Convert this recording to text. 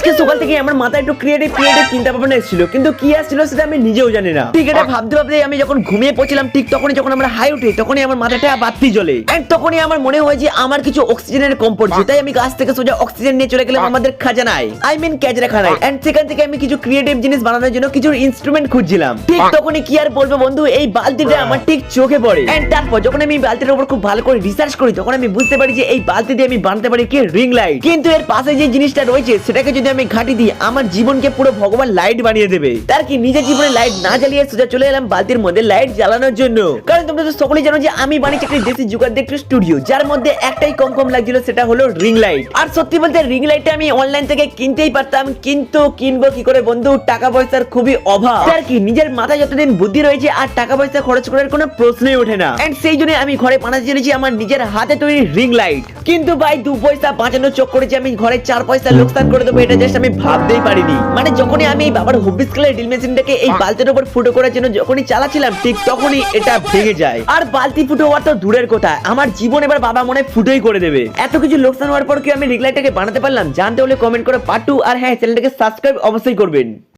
আজকে সকাল থেকে আমার মাথায় একটু ক্রিয়েটিভ চিন্তা ভাবনা এসেছিল, কিন্তু কি আসছিল সেটা আমি নিজেও জানি না। ঠিক এটা ভাবতে ভাবতে আমি যখন ঘুমিয়ে পড়ছিলাম, ঠিক তখনই যখন আমরা হাই উঠি তখনই আমার মাথাটা বাতি জ্বলে। এন্ড তখনই আমার মনে হয় যে আমার কিছু অক্সিজেনের কম পড়ছে, তাই আমি গাছ থেকে সোজা অক্সিজেন নিয়ে চলে গেলাম আমাদের খাজানায়, আই মিন ক্যাজরাখানায়। এন্ড সেখান থেকে আমি কিছু ক্রিয়েটিভ জিনিস বানানোর জন্য কিছু ইনস্ট্রুমেন্ট খুঁজছিলাম। ঠিক তখনই কি আর বলবো বন্ধু, এই বালতিটা আমার ঠিক চোখে পড়ে। এন্ড তারপর যখন আমি বালতিটার উপর খুব ভালো করে রিসার্চ করি, তখন আমি বুঝতে পারি যে এই বালতি দিয়ে আমি বানাতে পারি কি রিং লাইট। কিন্তু এর পাশে যে জিনিসটা রয়েছে সেটাকে যদি আমি ঘাটি দিই, আমার জীবনকে পুরো ভগবান লাইট বানিয়ে দেবে। তার কি নিজের জীবনে লাইট না জ্বালিয়ে সোজা চলে এলাম বালতির মধ্যে লাইট জ্বালানোর জন্য। কারণ তোমরা তো সকলেই জানো যে আমি বানিয়েছি একটা দেশি জুগাড় দেখতে স্টুডিও, যার মধ্যে একটাই কম লাগছিল, সেটা হলো রিং লাইট। আর সত্যি বলতে রিং লাইটটা আমি অনলাইন থেকে কিনতেই পারতাম, কিন্তু কিনবো কি করে বন্ধু, টাকা পয়সার খুবই অভাব। তার কি নিজের মাথায় যতদিন বুদ্ধি রয়েছে আর টাকা পয়সা খরচ করার কোনো প্রশ্নই ওঠে না। এন্ড সেই জন্য আমি ঘরে বানাতে চলেছি আমার নিজের হাতে তৈরি রিং লাইট। কিন্তু ভাই 2 পয়সা বাঁচানোর চোখ করেছি আমি ঘরে 4 পয়সা লোকসান করে দেবো, এটা জাস্ট আমি ভাবতেই পারিনি। মানে যখনই আমি এই বাবার হবিস স্কেলের ড্রিল মেশিনটাকে এই বালতির উপর ফুটো করার জন্য যখনই চালাচ্ছিলাম, ঠিক তখনই এটা ভেঙে যায়। আর বালতি ফুটো হওয়ার তো দূরের কথা, আমার জীবন এবার বাবা মনে ফুটোই করে দেবে। এত কিছু লোকসান হওয়ার পর কি আমি রিং লাইটটাকে বানাতে পারলাম? জানতে হলে কমেন্ট করে পার্ট 2, আর হ্যাঁ চ্যানেলটাকে সাবস্ক্রাইব অবশ্যই করবেন।